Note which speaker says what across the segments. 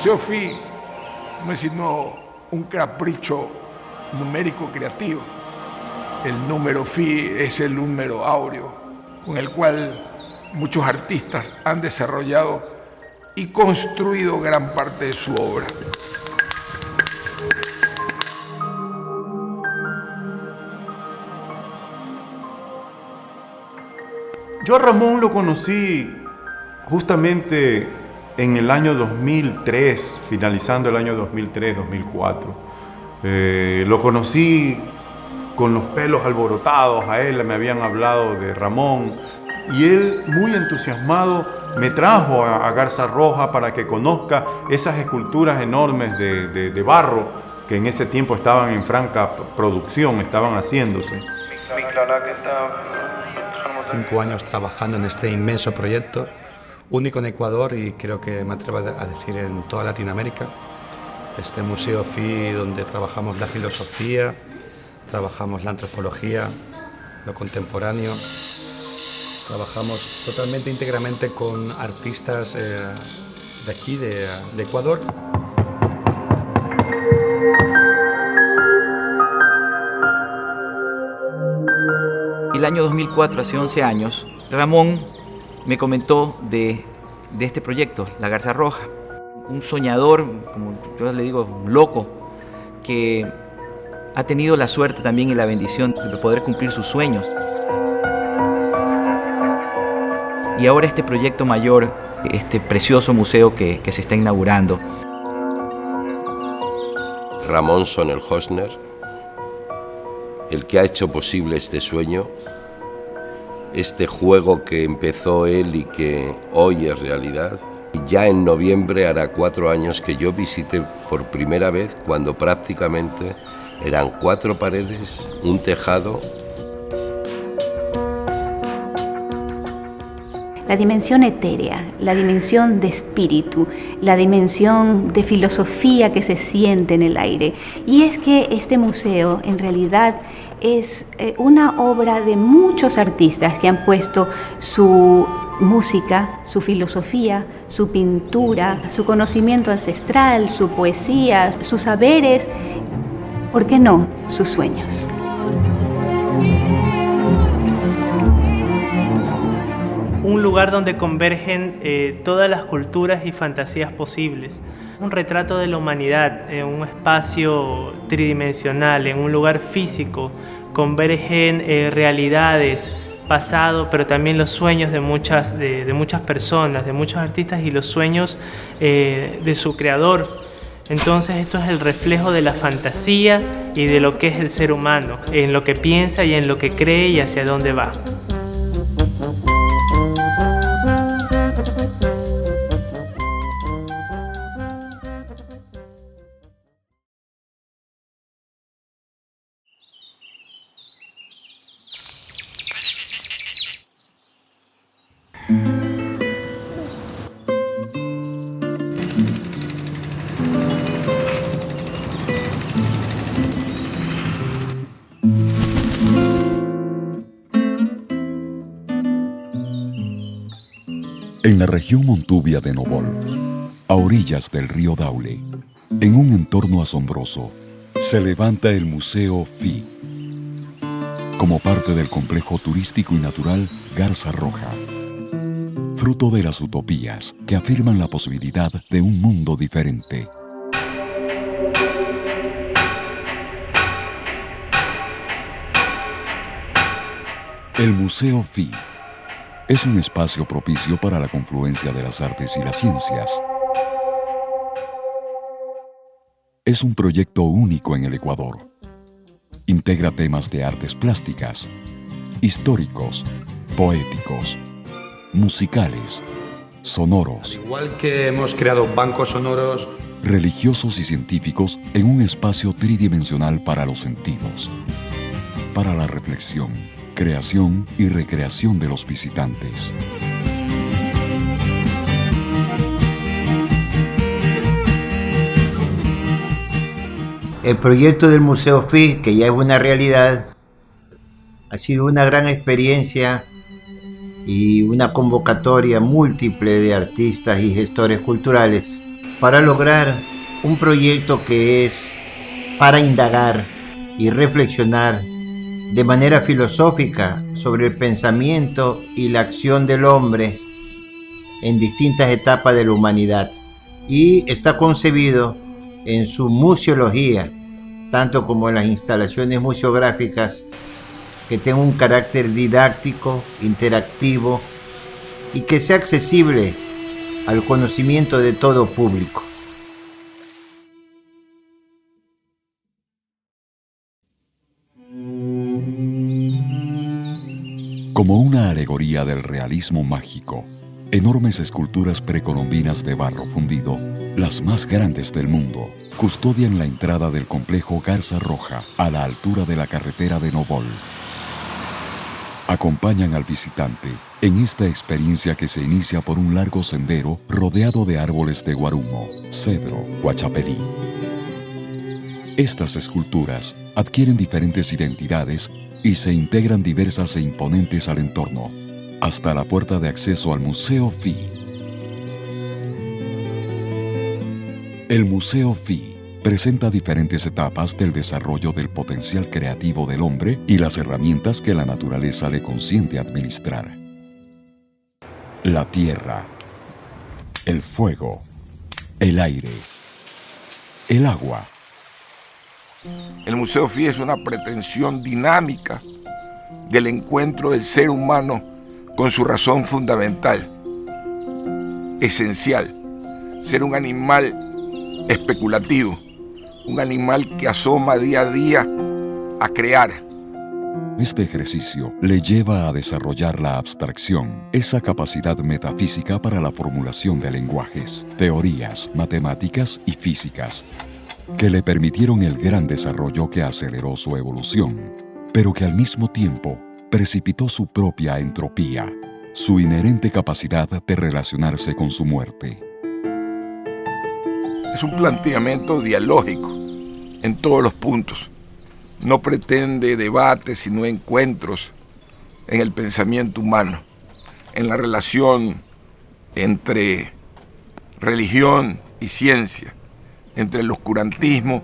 Speaker 1: Museo Fi no es sino un capricho numérico creativo. El número Fi es el número áureo con el cual muchos artistas han desarrollado y construido gran parte de su obra.
Speaker 2: Yo a Ramón lo conocí justamente en el año 2003, finalizando el año 2003-2004. Lo conocí con los pelos alborotados, a él me habían hablado de Ramón, y él, muy entusiasmado, me trajo a Garza Roja para que conozca esas esculturas enormes de barro que en ese tiempo estaban en franca producción, estaban haciéndose.
Speaker 3: 5 años trabajando en este inmenso proyecto, único en Ecuador y creo que me atrevo a decir en toda Latinoamérica. Este Museo Fi, donde trabajamos la filosofía, trabajamos la antropología, lo contemporáneo, trabajamos totalmente íntegramente con artistas de aquí, de Ecuador.
Speaker 4: El año 2004, hace 11 años, Ramón me comentó de este proyecto, La Garza Roja. Un soñador, como yo le digo, loco, que ha tenido la suerte también y la bendición de poder cumplir sus sueños. Y ahora este proyecto mayor, este precioso museo que se está inaugurando.
Speaker 5: Ramón Sonel-Hosner, el que ha hecho posible este sueño, este juego que empezó él y que hoy es realidad. Y ya en noviembre hará 4 años que yo visité por primera vez, cuando prácticamente eran 4 paredes, un tejado.
Speaker 6: La dimensión etérea, la dimensión de espíritu, la dimensión de filosofía que se siente en el aire. Y es que este museo en realidad es una obra de muchos artistas que han puesto su música, su filosofía, su pintura, su conocimiento ancestral, su poesía, sus saberes, ¿por qué no?, sus sueños.
Speaker 7: Un lugar donde convergen todas las culturas y fantasías posibles. Un retrato de la humanidad en un espacio tridimensional, en un lugar físico. Convergen realidades, pasado, pero también los sueños de muchas personas, de muchos artistas y los sueños de su creador. Entonces esto es el reflejo de la fantasía y de lo que es el ser humano, en lo que piensa y en lo que cree y hacia dónde va.
Speaker 8: En la región Montubia de Novol, a orillas del río Daule, en un entorno asombroso, se levanta el Museo Fi, como parte del complejo turístico y natural Garza Roja, fruto de las utopías que afirman la posibilidad de un mundo diferente. El Museo Fi es un espacio propicio para la confluencia de las artes y las ciencias. Es un proyecto único en el Ecuador. Integra temas de artes plásticas, históricos, poéticos, musicales, sonoros.
Speaker 3: Igual que hemos creado bancos sonoros,
Speaker 8: religiosos y científicos en un espacio tridimensional para los sentidos, para la reflexión, creación y recreación de los visitantes.
Speaker 9: El proyecto del Museo Fi, que ya es una realidad, ha sido una gran experiencia y una convocatoria múltiple de artistas y gestores culturales para lograr un proyecto que es para indagar y reflexionar de manera filosófica sobre el pensamiento y la acción del hombre en distintas etapas de la humanidad. Y está concebido en su museología, tanto como en las instalaciones museográficas, que tenga un carácter didáctico, interactivo y que sea accesible al conocimiento de todo público.
Speaker 8: Como una alegoría del realismo mágico, enormes esculturas precolombinas de barro fundido, las más grandes del mundo, custodian la entrada del complejo Garza Roja a la altura de la carretera de Novol. Acompañan al visitante en esta experiencia que se inicia por un largo sendero rodeado de árboles de guarumo, cedro, guachapelí. Estas esculturas adquieren diferentes identidades y se integran diversas e imponentes al entorno, hasta la puerta de acceso al Museo Fi. El Museo Fi presenta diferentes etapas del desarrollo del potencial creativo del hombre y las herramientas que la naturaleza le consiente administrar. La tierra, el fuego, el aire, el agua.
Speaker 1: El Museo Fi es una pretensión dinámica del encuentro del ser humano con su razón fundamental, esencial, ser un animal especulativo, un animal que asoma día a día a crear.
Speaker 8: Este ejercicio le lleva a desarrollar la abstracción, esa capacidad metafísica para la formulación de lenguajes, teorías, matemáticas y físicas, que le permitieron el gran desarrollo que aceleró su evolución, pero que al mismo tiempo precipitó su propia entropía, su inherente capacidad de relacionarse con su muerte.
Speaker 1: Es un planteamiento dialógico en todos los puntos. No pretende debates, sino encuentros en el pensamiento humano, en la relación entre religión y ciencia, entre el oscurantismo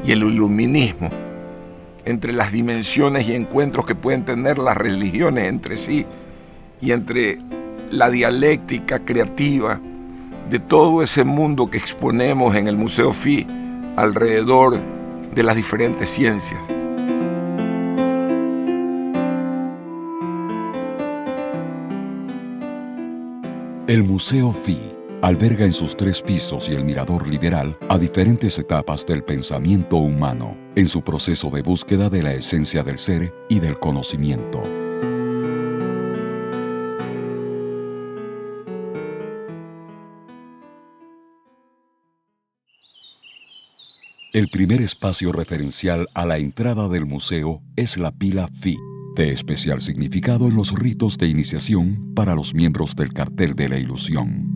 Speaker 1: y el iluminismo, entre las dimensiones y encuentros que pueden tener las religiones entre sí y entre la dialéctica creativa de todo ese mundo que exponemos en el Museo Fi alrededor de las diferentes ciencias.
Speaker 8: El Museo Fi alberga en sus 3 pisos y el mirador liberal a diferentes etapas del pensamiento humano en su proceso de búsqueda de la esencia del ser y del conocimiento. El primer espacio referencial a la entrada del museo es la pila Fi, de especial significado en los ritos de iniciación para los miembros del cartel de la ilusión.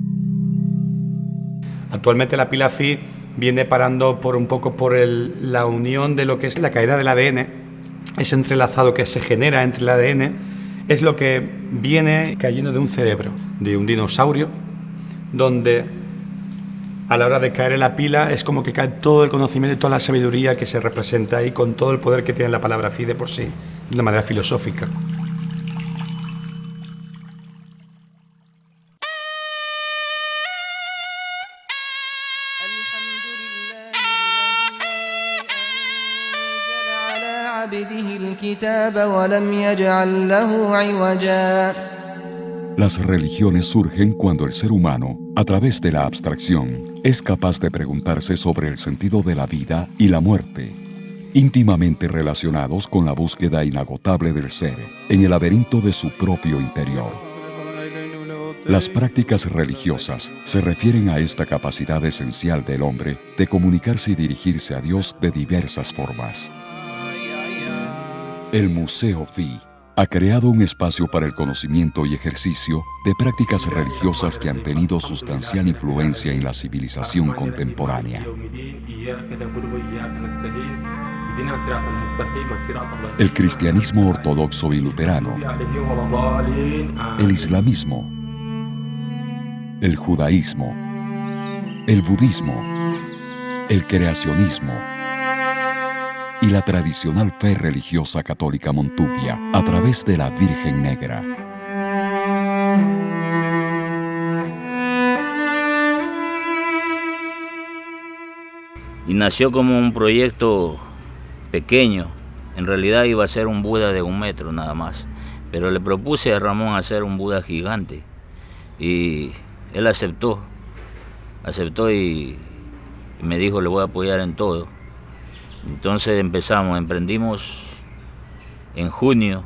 Speaker 3: Actualmente la pila Fi viene parando un poco por la unión de lo que es la caída del ADN, ese entrelazado que se genera entre el ADN, es lo que viene cayendo de un cerebro, de un dinosaurio, donde a la hora de caer en la pila es como que cae todo el conocimiento y toda la sabiduría que se representa ahí con todo el poder que tiene la palabra Fi de por sí, de una manera filosófica.
Speaker 8: Las religiones surgen cuando el ser humano, a través de la abstracción, es capaz de preguntarse sobre el sentido de la vida y la muerte, íntimamente relacionados con la búsqueda inagotable del ser, en el laberinto de su propio interior. Las prácticas religiosas se refieren a esta capacidad esencial del hombre de comunicarse y dirigirse a Dios de diversas formas. El Museo Fi ha creado un espacio para el conocimiento y ejercicio de prácticas religiosas que han tenido sustancial influencia en la civilización contemporánea. El cristianismo ortodoxo y luterano, el islamismo, el judaísmo, el budismo, el creacionismo y la tradicional fe religiosa católica montuvia a través de la Virgen Negra.
Speaker 10: Y nació como un proyecto pequeño. En realidad iba a ser un Buda de 1 metro nada más, pero le propuse a Ramón hacer un Buda gigante y él aceptó y me dijo, le voy a apoyar en todo. Entonces emprendimos en junio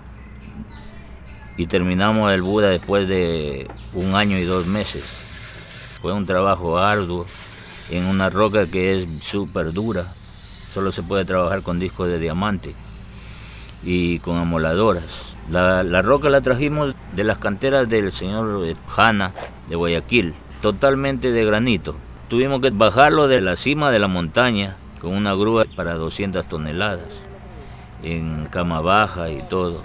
Speaker 10: y terminamos el Buda después de 1 año y 2 meses. Fue un trabajo arduo en una roca que es súper dura, solo se puede trabajar con discos de diamante y con amoladoras. La roca la trajimos de las canteras del señor Hanna de Guayaquil, totalmente de granito. Tuvimos que bajarlo de la cima de la montaña con una grúa para 200 toneladas, en cama baja y todo.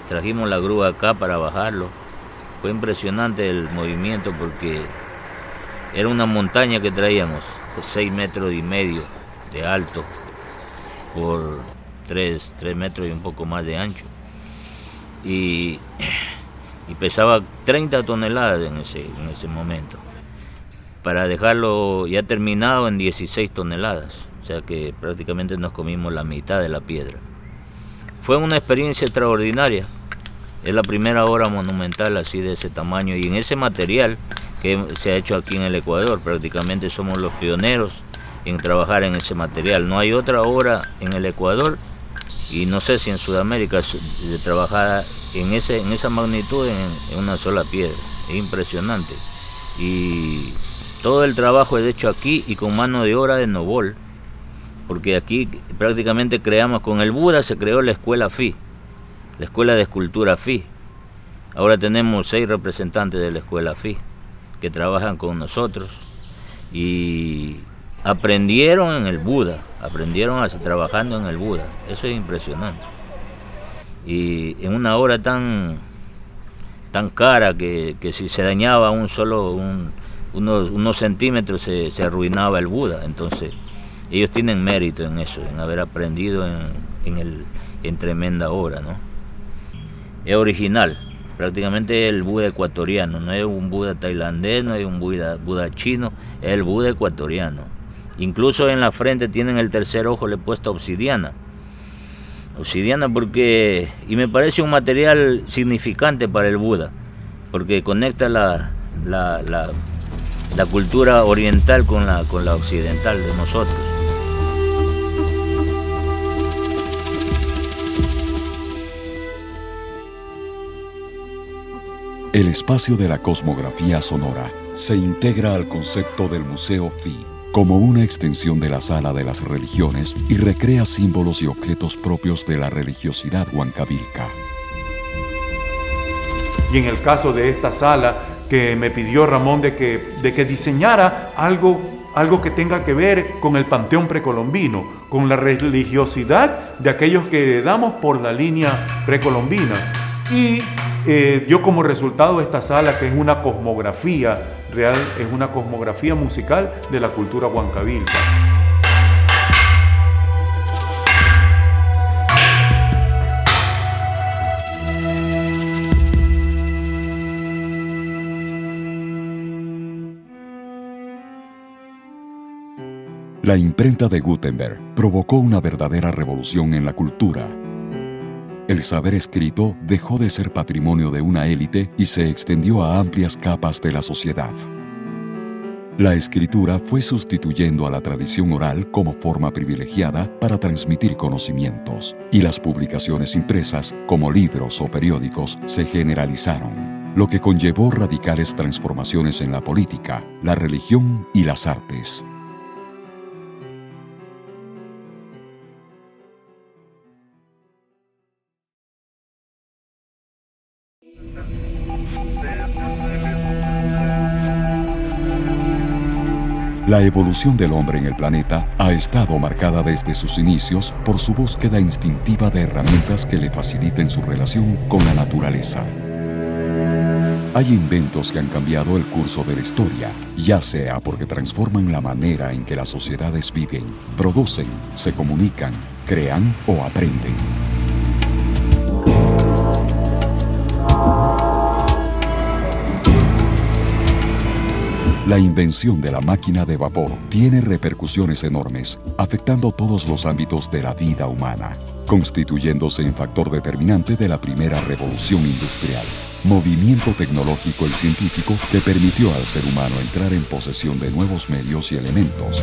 Speaker 10: Trajimos la grúa acá para bajarlo. Fue impresionante el movimiento porque era una montaña que traíamos, de 6,5 metros de alto, por 3 metros y un poco más de ancho. Y pesaba 30 toneladas en ese momento, para dejarlo ya terminado en 16 toneladas, o sea que prácticamente nos comimos la mitad de la piedra. Fue una experiencia extraordinaria, es la primera obra monumental así de ese tamaño y en ese material que se ha hecho aquí en el Ecuador. Prácticamente somos los pioneros en trabajar en ese material. No hay otra obra en el Ecuador y no sé si en Sudamérica de trabajar en esa magnitud en una sola piedra. Es impresionante. Y todo el trabajo es hecho aquí y con mano de obra de Nobol, porque aquí prácticamente creamos, con el Buda se creó la escuela FI, la escuela de escultura FI. Ahora tenemos 6 representantes de la escuela FI que trabajan con nosotros y aprendieron en el Buda, trabajando en el Buda. Eso es impresionante. Y en una obra tan cara que si se dañaba unos centímetros se arruinaba el Buda. Entonces ellos tienen mérito en eso, en haber aprendido en tremenda obra, ¿no? Es original, prácticamente es el Buda ecuatoriano, no es un Buda tailandés, no es un Buda chino, es el Buda ecuatoriano. Incluso en la frente tienen el tercer ojo le he puesto obsidiana porque, y me parece un material significante para el Buda, porque conecta la cultura oriental con la occidental de nosotros.
Speaker 8: El espacio de la cosmografía sonora se integra al concepto del Museo FI como una extensión de la Sala de las Religiones y recrea símbolos y objetos propios de la religiosidad huancavilca.
Speaker 2: Y en el caso de esta sala, que me pidió Ramón de que diseñara algo que tenga que ver con el panteón precolombino, con la religiosidad de aquellos que heredamos por la línea precolombina. Y dio como resultado esta sala, que es una cosmografía real, es una cosmografía musical de la cultura huancavilca.
Speaker 8: La imprenta de Gutenberg provocó una verdadera revolución en la cultura. El saber escrito dejó de ser patrimonio de una élite y se extendió a amplias capas de la sociedad. La escritura fue sustituyendo a la tradición oral como forma privilegiada para transmitir conocimientos, y las publicaciones impresas, como libros o periódicos, se generalizaron, lo que conllevó radicales transformaciones en la política, la religión y las artes. La evolución del hombre en el planeta ha estado marcada desde sus inicios por su búsqueda instintiva de herramientas que le faciliten su relación con la naturaleza. Hay inventos que han cambiado el curso de la historia, ya sea porque transforman la manera en que las sociedades viven, producen, se comunican, crean o aprenden. La invención de la máquina de vapor tiene repercusiones enormes, afectando todos los ámbitos de la vida humana, constituyéndose en factor determinante de la primera revolución industrial. Movimiento tecnológico y científico que permitió al ser humano entrar en posesión de nuevos medios y elementos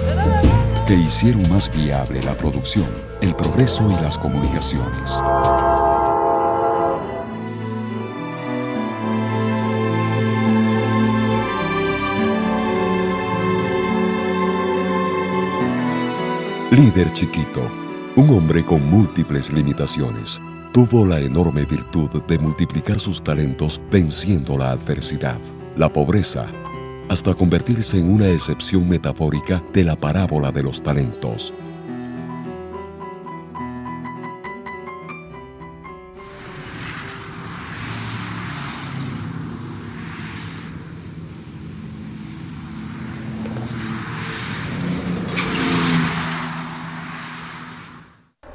Speaker 8: que hicieron más viable la producción, el progreso y las comunicaciones. Líder chiquito, un hombre con múltiples limitaciones, tuvo la enorme virtud de multiplicar sus talentos venciendo la adversidad, la pobreza, hasta convertirse en una excepción metafórica de la parábola de los talentos.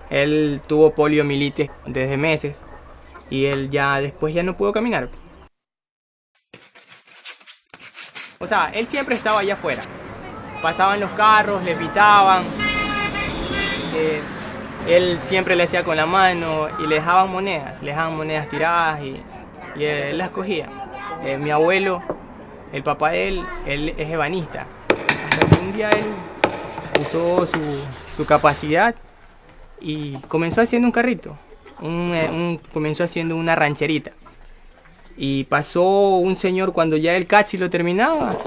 Speaker 11: Él tuvo poliomielitis desde meses y él después ya no pudo caminar. O sea, él siempre estaba allá afuera. Pasaban los carros, le pitaban. Él siempre le hacía con la mano y le dejaban monedas tiradas y él las cogía. Mi abuelo, el papá de él es ebanista. Hasta que un día él usó su capacidad y comenzó haciendo un carrito, comenzó haciendo una rancherita. Y pasó un señor cuando ya el casi lo terminaba.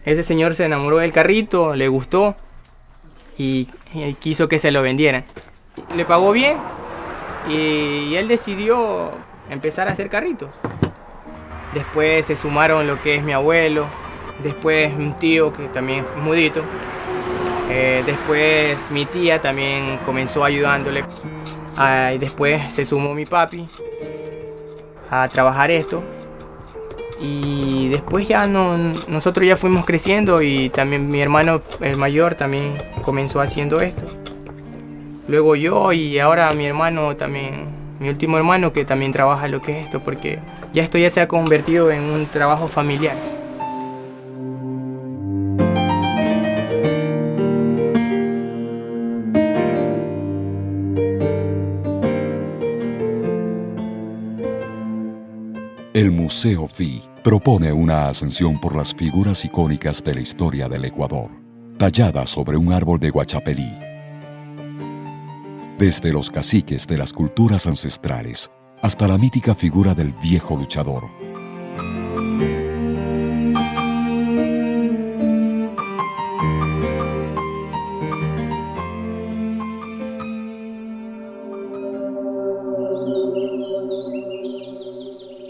Speaker 11: Ese señor se enamoró del carrito, le gustó y quiso que se lo vendieran. Le pagó bien y él decidió empezar a hacer carritos. Después se sumaron lo que es mi abuelo, después un tío que también es mudito. Después mi tía también comenzó ayudándole. Y después se sumó mi papi a trabajar esto. Y después ya nosotros ya fuimos creciendo y también mi hermano, el mayor, también comenzó haciendo esto. Luego yo y ahora mi hermano también, mi último hermano que también trabaja lo que es esto, porque ya esto ya se ha convertido en un trabajo familiar.
Speaker 8: El Museo Fi propone una ascensión por las figuras icónicas de la historia del Ecuador, talladas sobre un árbol de Guachapelí. Desde los caciques de las culturas ancestrales hasta la mítica figura del viejo luchador.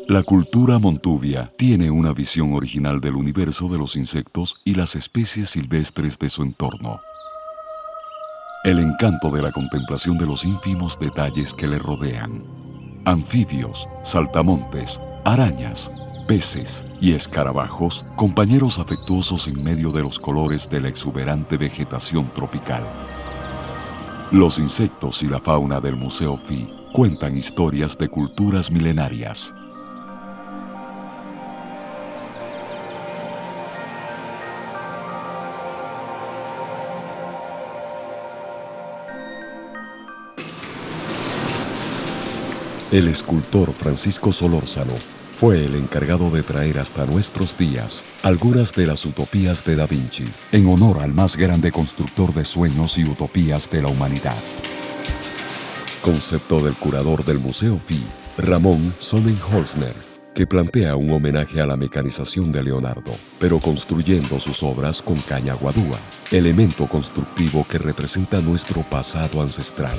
Speaker 8: La cultura montuvia tiene una visión original del universo de los insectos y las especies silvestres de su entorno. El encanto de la contemplación de los ínfimos detalles que le rodean. Anfibios, saltamontes, arañas, peces y escarabajos, compañeros afectuosos en medio de los colores de la exuberante vegetación tropical. Los insectos y la fauna del Museo Fi cuentan historias de culturas milenarias. El escultor Francisco Solórzano fue el encargado de traer hasta nuestros días algunas de las utopías de Da Vinci, en honor al más grande constructor de sueños y utopías de la humanidad. Concepto del curador del Museo Fi, Ramón Sonnenholzner, que plantea un homenaje a la mecanización de Leonardo, pero construyendo sus obras con caña guadúa, elemento constructivo que representa nuestro pasado ancestral.